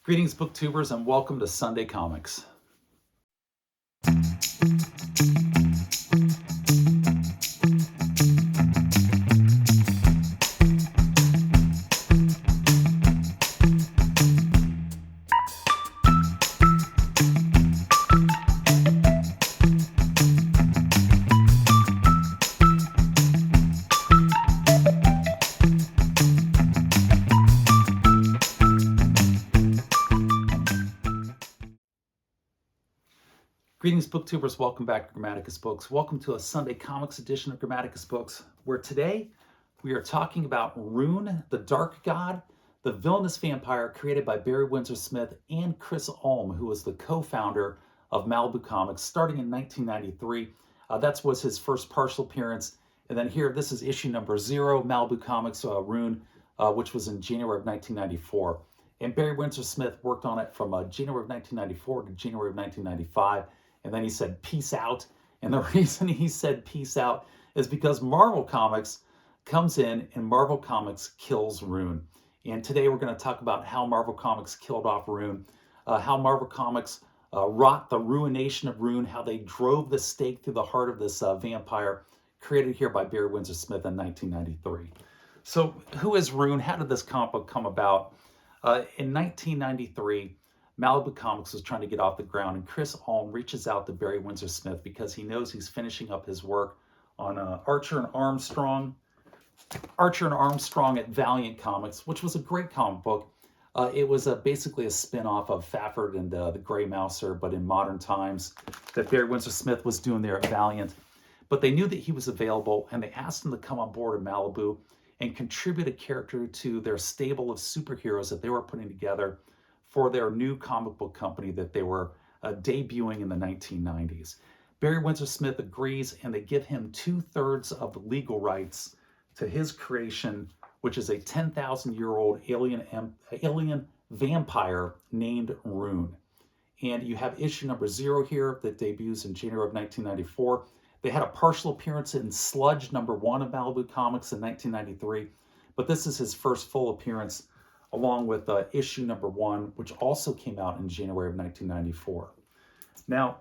Greetings, booktubers, and welcome to Sunday Comics. Greetings, booktubers. Welcome back to Grammaticus Books. Welcome to a Sunday Comics edition of Grammaticus Books, where today we are talking about Rune, the Dark God, the villainous vampire created by Barry Windsor Smith and Chris Ulm, who was the co-founder of Malibu Comics, starting in 1993. That was his first partial appearance. And then here, this is issue number 0, Malibu Comics, Rune, which was in January of 1994. And Barry Windsor Smith worked on it from January of 1994 to January of 1995. And then he said, peace out. And the reason he said peace out is because Marvel Comics comes in and Marvel Comics kills Rune. And today we're going to talk about how Marvel Comics killed off Rune, how Marvel Comics wrought the ruination of Rune, how they drove the stake through the heart of this vampire created here by Barry Windsor Smith in 1993. So who is Rune? How did this comic book come about? In 1993, Malibu Comics was trying to get off the ground, and Chris Ulm reaches out to Barry Windsor Smith because he knows he's finishing up his work on Archer and Armstrong at Valiant Comics, which was a great comic book. It was basically a spin-off of Fafford and the Grey Mouser, but in modern times, that Barry Windsor Smith was doing there at Valiant. But they knew that he was available, and they asked him to come on board at Malibu and contribute a character to their stable of superheroes that they were putting together for their new comic book company that they were debuting in the 1990s. Barry Windsor Smith agrees, and they give him 2/3 of the legal rights to his creation, which is a 10,000-year-old alien vampire named Rune. And you have issue number 0 here that debuts in January of 1994. They had a partial appearance in Sludge number 1 of Malibu Comics in 1993, but this is his first full appearance along with issue number 1, which also came out in January of 1994. Now,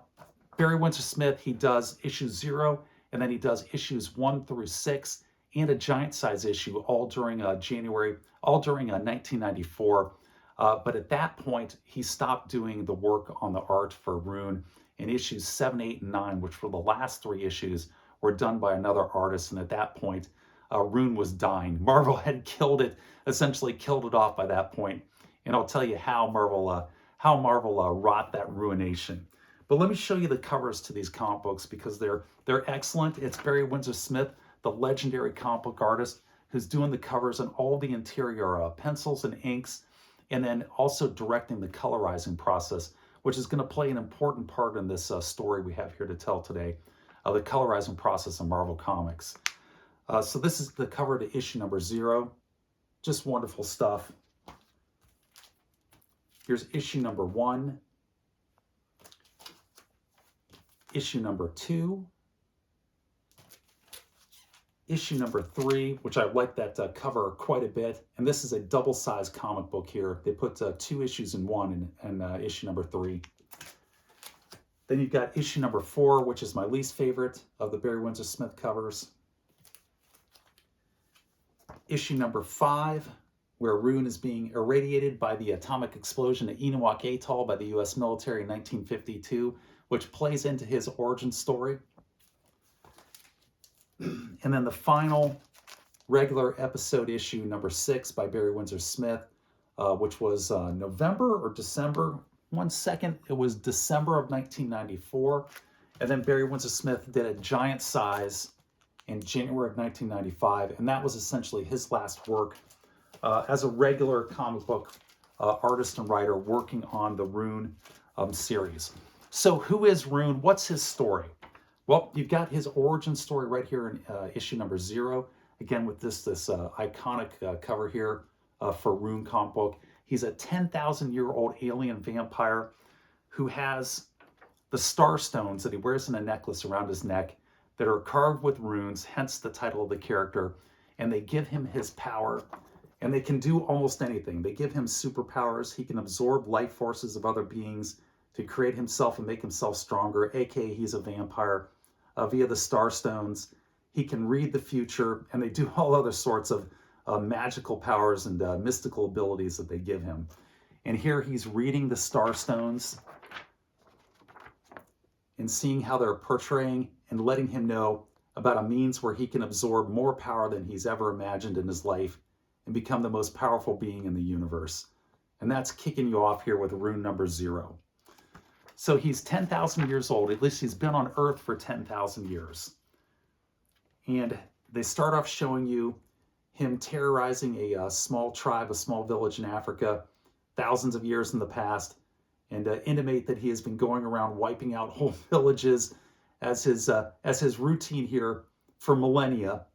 Barry Windsor Smith, he does issue 0, and then he does issues 1 through 6, and a giant size issue all during 1994. But at that point, he stopped doing the work on the art for Rune, and issues 7, 8, and 9, which were the last 3 issues, were done by another artist, and at that point, Rune was dying. Marvel had essentially killed it off by that point. And I'll tell you how Marvel wrought that ruination. But let me show you the covers to these comic books because they're excellent. It's Barry Windsor Smith, the legendary comic book artist, who's doing the covers and all the interior pencils and inks, and then also directing the colorizing process, which is going to play an important part in this story we have here to tell today, the colorizing process in Marvel Comics. So this is the cover to issue number 0. Just wonderful stuff. Here's issue number 1. Issue number 2. Issue number 3, which I like that cover quite a bit. And this is a double-sized comic book here. They put 2 issues in one and issue number 3. Then you've got issue number 4, which is my least favorite of the Barry Windsor Smith covers. Issue number 5, where Rune is being irradiated by the atomic explosion at Enoch Atoll by the U.S. military in 1952, which plays into his origin story. And then the final regular episode issue, number 6, by Barry Windsor Smith, which was November or December. One second, it was December of 1994. And then Barry Windsor Smith did a giant size in January of 1995, and that was essentially his last work as a regular comic book artist and writer working on the Rune series. So who is Rune? What's his story? Well, you've got his origin story right here in issue number 0, again with this iconic cover here for Rune comic book. He's a 10,000-year-old alien vampire who has the star stones that he wears in a necklace around his neck that are carved with runes, hence the title of the character, and they give him his power and they can do almost anything. They give him superpowers. He can absorb life forces of other beings to create himself and make himself stronger, aka he's a vampire, via the Star Stones. He can read the future, and they do all other sorts of magical powers and mystical abilities that they give him. And here he's reading the Star Stones and seeing how they're portraying and letting him know about a means where he can absorb more power than he's ever imagined in his life and become the most powerful being in the universe. And that's kicking you off here with rune number 0. So he's 10,000 years old. At least he's been on Earth for 10,000 years. And they start off showing you him terrorizing a small tribe, a small village in Africa, thousands of years in the past, and intimate that he has been going around wiping out whole villages as his routine here for millennia.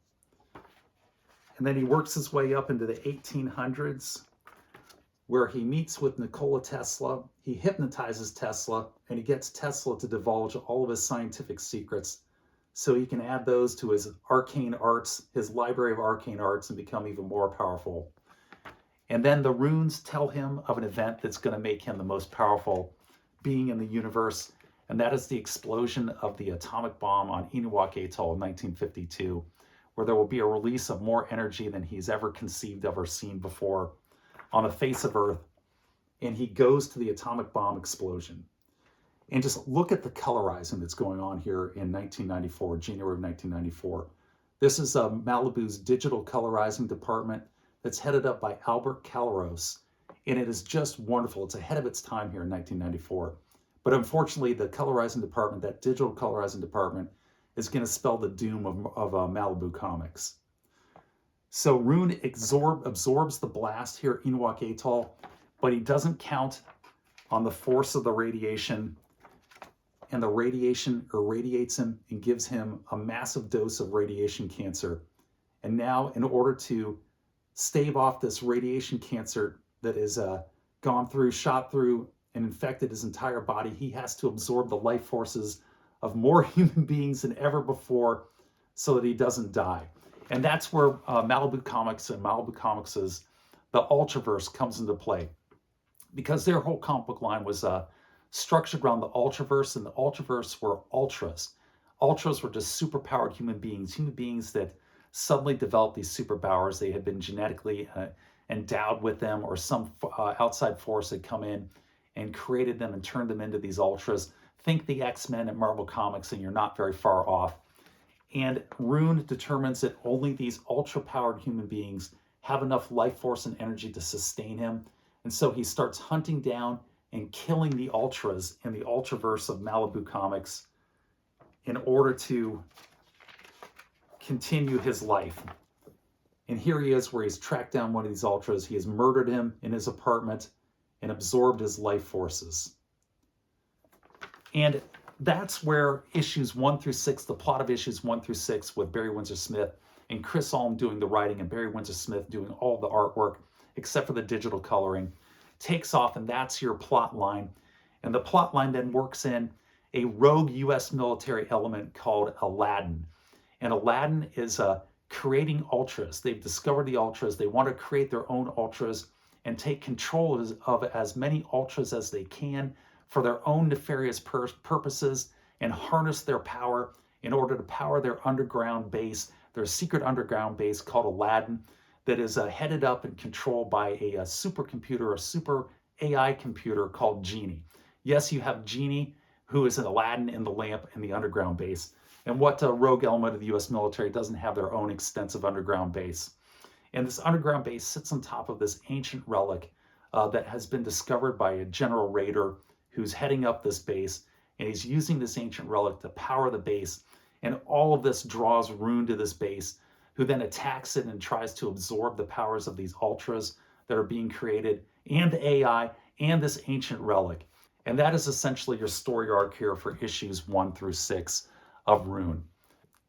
And then he works his way up into the 1800s, where he meets with Nikola Tesla. He hypnotizes Tesla, and he gets Tesla to divulge all of his scientific secrets so he can add those to his arcane arts, his library of arcane arts, and become even more powerful. And then the runes tell him of an event that's going to make him the most powerful being in the universe, and that is the explosion of the atomic bomb on Enoch Atoll in 1952, where there will be a release of more energy than he's ever conceived of or seen before on the face of Earth. And he goes to the atomic bomb explosion. And just look at the colorizing that's going on here in 1994, January of 1994. This is Malibu's digital colorizing department that's headed up by Albert Calaros. And it is just wonderful. It's ahead of its time here in 1994. But unfortunately, the colorizing department, that digital colorizing department, is going to spell the doom of Malibu Comics. So Rune absorbs the blast here at Enoch Atoll, but he doesn't count on the force of the radiation, and the radiation irradiates him and gives him a massive dose of radiation cancer. And now, in order to stave off this radiation cancer that is shot through, and infected his entire body, he has to absorb the life forces of more human beings than ever before so that he doesn't die. And that's where Malibu Comics and Malibu Comics' the Ultraverse comes into play, because their whole comic book line was structured around the Ultraverse, and the Ultraverse were ultras. Ultras were just superpowered human beings that suddenly developed these superpowers. They had been genetically endowed with them, or some outside force had come in and created them and turned them into these ultras. Think the X-Men at Marvel Comics, and you're not very far off. And Rune determines that only these ultra-powered human beings have enough life force and energy to sustain him. And so he starts hunting down and killing the ultras in the Ultraverse of Malibu Comics in order to continue his life. And here he is, where he's tracked down one of these ultras. He has murdered him in his apartment and absorbed his life forces. And that's where issues 1 through 6, the plot of issues 1 through 6, with Barry Windsor Smith and Chris Ulm doing the writing and Barry Windsor Smith doing all the artwork, except for the digital coloring, takes off, and that's your plot line. And the plot line then works in a rogue U.S. military element called Aladdin. And Aladdin is creating ultras. They've discovered the ultras. They want to create their own ultras and take control of as many ultras as they can for their own nefarious purposes, and harness their power in order to power their underground base, their secret underground base called Aladdin, that is headed up and controlled by a supercomputer, a super AI computer called Genie. Yes, you have Genie, who is an Aladdin in the lamp in the underground base. And what rogue element of the U.S. military doesn't have their own extensive underground base? And this underground base sits on top of this ancient relic that has been discovered by a general raider who's heading up this base, and he's using this ancient relic to power the base. And all of this draws Rune to this base, who then attacks it and tries to absorb the powers of these ultras that are being created, and the AI, and this ancient relic. And that is essentially your story arc here for issues 1 through 6 of Rune.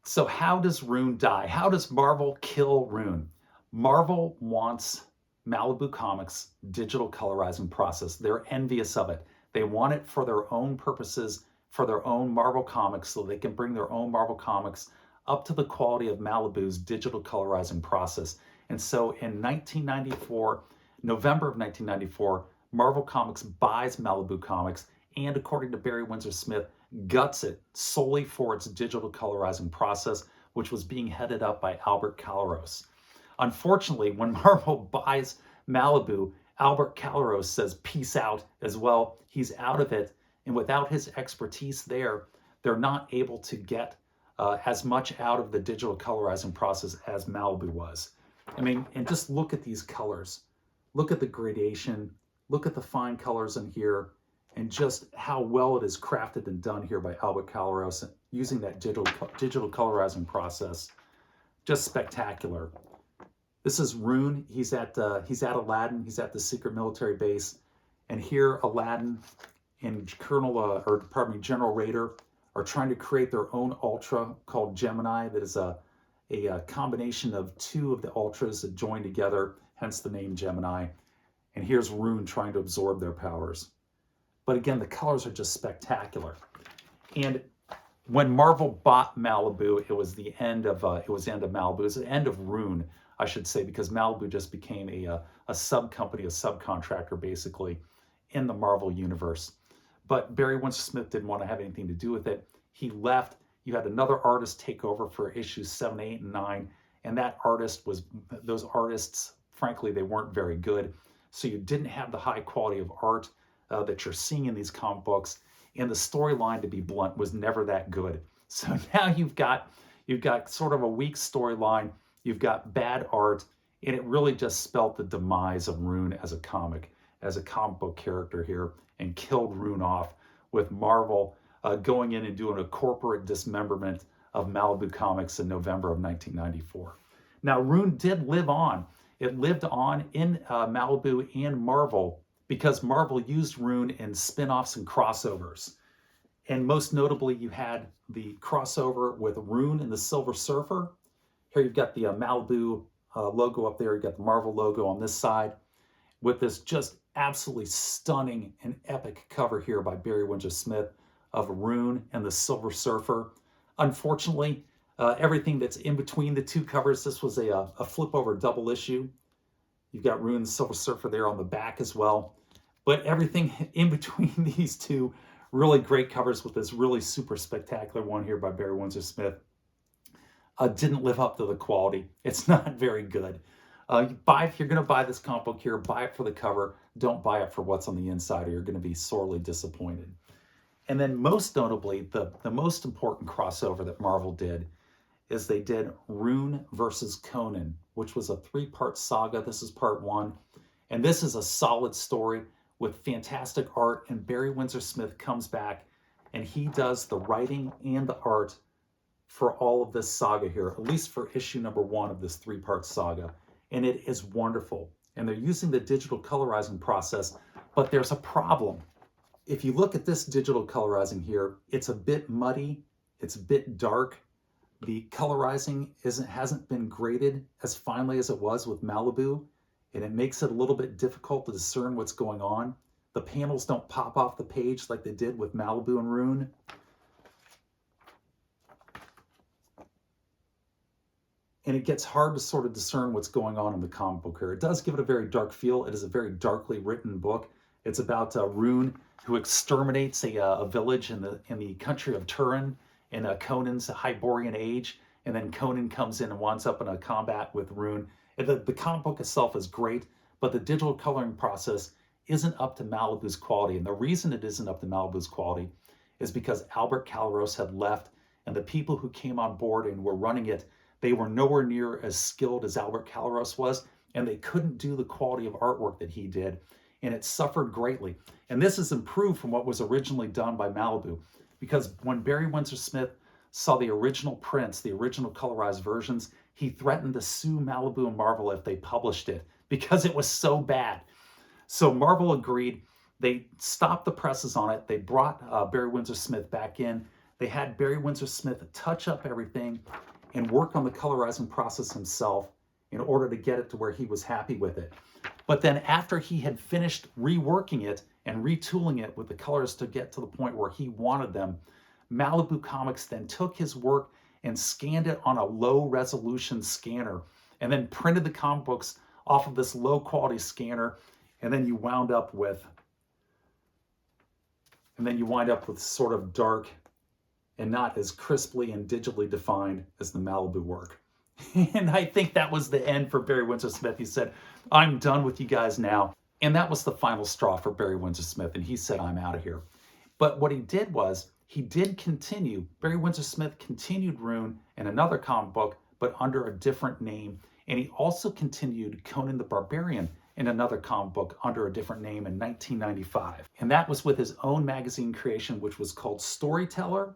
So how does Rune die? How does Marvel kill Rune? Marvel wants Malibu Comics' digital colorizing process. They're envious of it. They want it for their own purposes, for their own Marvel Comics, so they can bring their own Marvel Comics up to the quality of Malibu's digital colorizing process. And so in 1994, November of 1994, Marvel Comics buys Malibu Comics and, according to Barry Windsor Smith, guts it solely for its digital colorizing process, which was being headed up by Albert Calaros. Unfortunately, when Marvel buys Malibu, Albert Calaros says peace out as well. He's out of it. And without his expertise there, they're not able to get as much out of the digital colorizing process as Malibu was. I mean, and just look at these colors. Look at the gradation. Look at the fine colors in here, and just how well it is crafted and done here by Albert Calaros using that digital colorizing process. Just spectacular. This is Rune. He's at Aladdin. He's at the secret military base, and here Aladdin and General Raider are trying to create their own Ultra called Gemini. That is a combination of two of the Ultras that join together, hence the name Gemini. And here's Rune trying to absorb their powers. But again, the colors are just spectacular. And when Marvel bought Malibu, it was the end of Malibu. It was the end of Rune, I should say, because Malibu just became a sub-company, a subcontractor, basically, in the Marvel universe. But Barry Windsor Smith didn't want to have anything to do with it. He left. You had another artist take over for issues 7, 8, and 9, and those artists, frankly, they weren't very good. So you didn't have the high quality of art that you're seeing in these comic books, and the storyline, to be blunt, was never that good. So now you've got sort of a weak storyline, you've got bad art, and it really just spelt the demise of Rune as a comic book character here, and killed Rune off with Marvel going in and doing a corporate dismemberment of Malibu Comics in November of 1994. Now, Rune did live on. It lived on in Malibu and Marvel because Marvel used Rune in spin-offs and crossovers. And most notably, you had the crossover with Rune and the Silver Surfer. Here you've got the Malibu logo up there. You've got the Marvel logo on this side with this just absolutely stunning and epic cover here by Barry Windsor Smith of Rune and the Silver Surfer. Unfortunately, everything that's in between the two covers, this was a flip over double issue. You've got Rune and Silver Surfer there on the back as well. But everything in between these two, really great covers with this really super spectacular one here by Barry Windsor Smith, didn't live up to the quality. It's not very good. If you're going to buy this comic book here, buy it for the cover. Don't buy it for what's on the inside, or you're going to be sorely disappointed. And then most notably, the most important crossover that Marvel did is they did Rune versus Conan, which was a 3-part saga. This is part 1. And this is a solid story with fantastic art. And Barry Windsor Smith comes back and he does the writing and the art for all of this saga here, at least for issue number 1 of this 3-part saga. And it is wonderful. And they're using the digital colorizing process, but there's a problem. If you look at this digital colorizing here, it's a bit muddy, it's a bit dark. The colorizing hasn't been graded as finely as it was with Malibu, and it makes it a little bit difficult to discern what's going on. The panels don't pop off the page like they did with Malibu and Rune. And it gets hard to sort of discern what's going on in the comic book here. It does give it a very dark feel. It is a very darkly written book. It's about Rune, who exterminates a village in the country of Turin in Conan's Hyborian age, and then Conan comes in and winds up in a combat with Rune. And the comic book itself is great, but the digital coloring process isn't up to Malibu's quality. And the reason it isn't up to Malibu's quality is because Albert Calaros had left, and the people who came on board and were running it, they were nowhere near as skilled as Albert Calaros was, and they couldn't do the quality of artwork that he did, and it suffered greatly. And this is improved from what was originally done by Malibu, because when Barry Windsor Smith saw the original prints, the original colorized versions, he threatened to sue Malibu and Marvel if they published it, because it was so bad. So Marvel agreed. They stopped the presses on it. They brought Barry Windsor Smith back in. They had Barry Windsor Smith touch up everything and work on the colorizing process himself in order to get it to where he was happy with it. But then after he had finished reworking it and retooling it with the colors to get to the point where he wanted them, Malibu Comics then took his work and scanned it on a low resolution scanner and then printed the comic books off of this low quality scanner, and then you wind up with sort of dark and not as crisply and digitally defined as the Malibu work. And I think that was the end for Barry Windsor Smith. He said, I'm done with you guys now. And that was the final straw for Barry Windsor Smith. And he said, I'm out of here. But what he did was, he did continue. Barry Windsor Smith continued Rune in another comic book, but under a different name. And he also continued Conan the Barbarian in another comic book under a different name in 1995. And that was with his own magazine creation, which was called Storyteller.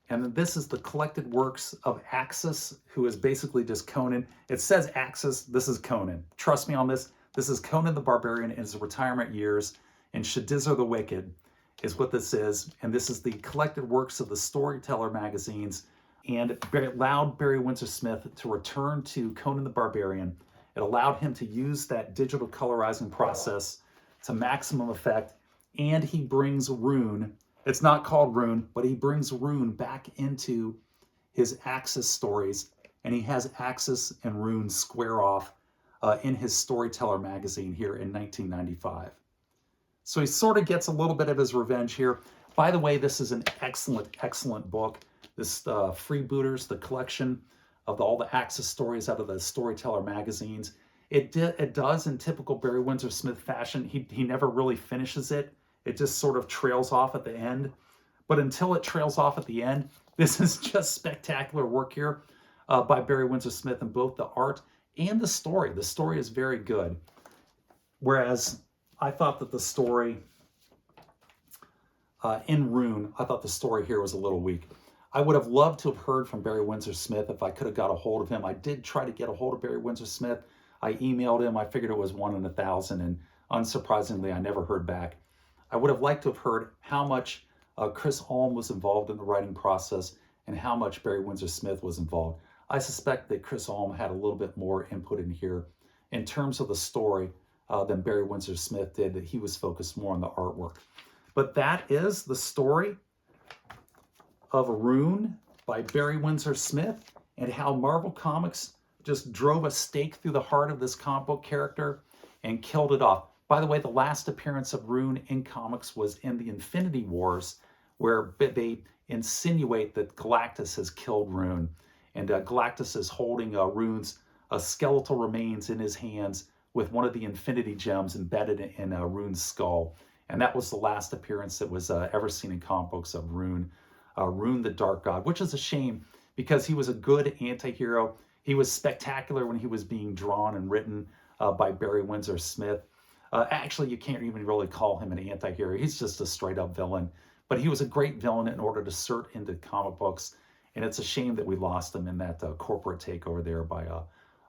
And then this is the collected works of Axis, who is basically just Conan. It says Axis, this is Conan. Trust me on this. This is Conan the Barbarian in his retirement years, and Shadizar the Wicked is what this is. And this is the collected works of the Storyteller magazines. And it allowed Barry Windsor Smith to return to Conan the Barbarian. It allowed him to use that digital colorizing process to maximum effect. And he brings Rune. It's not called Rune, but he brings Rune back into his Axis stories. And he has Axis and Rune square off in his Storyteller magazine here in 1995. So he sort of gets a little bit of his revenge here. By the way, this is an excellent, excellent book. This Freebooters, the collection of all the Axis stories out of the Storyteller magazines. It does, in typical Barry Windsor Smith fashion, he never really finishes it. It just sort of trails off at the end. But until it trails off at the end, this is just spectacular work here by Barry Windsor Smith in both the art and the story. The story is very good. Whereas I thought that the story in Rune, I thought the story here was a little weak. I would have loved to have heard from Barry Windsor Smith if I could have got a hold of him. I did try to get a hold of Barry Windsor Smith. I emailed him. I figured it was 1 in 1,000, and unsurprisingly, I never heard back. I would have liked to have heard how much Chris Ulm was involved in the writing process and how much Barry Windsor Smith was involved. I suspect that Chris Ulm had a little bit more input in here in terms of the story than Barry Windsor Smith did, that he was focused more on the artwork. But that is the story of Rune by Barry Windsor Smith, and how Marvel Comics just drove a stake through the heart of this comic book character and killed it off. By the way, the last appearance of Rune in comics was in the Infinity Wars, where they insinuate that Galactus has killed Rune. And Galactus is holding Rune's skeletal remains in his hands with one of the Infinity Gems embedded in Rune's skull. And that was the last appearance that was ever seen in comic books of Rune. Rune the Dark God, which is a shame because he was a good anti-hero. He was spectacular when he was being drawn and written by Barry Windsor Smith. Actually, you can't even really call him an anti-hero. He's just a straight-up villain. But he was a great villain in order to insert into comic books. And it's a shame that we lost him in that corporate takeover there by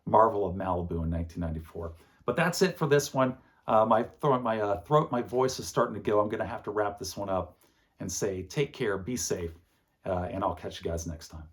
Marvel of Malibu in 1994. But that's it for this one. My voice is starting to go. I'm going to have to wrap this one up and say take care, be safe, and I'll catch you guys next time.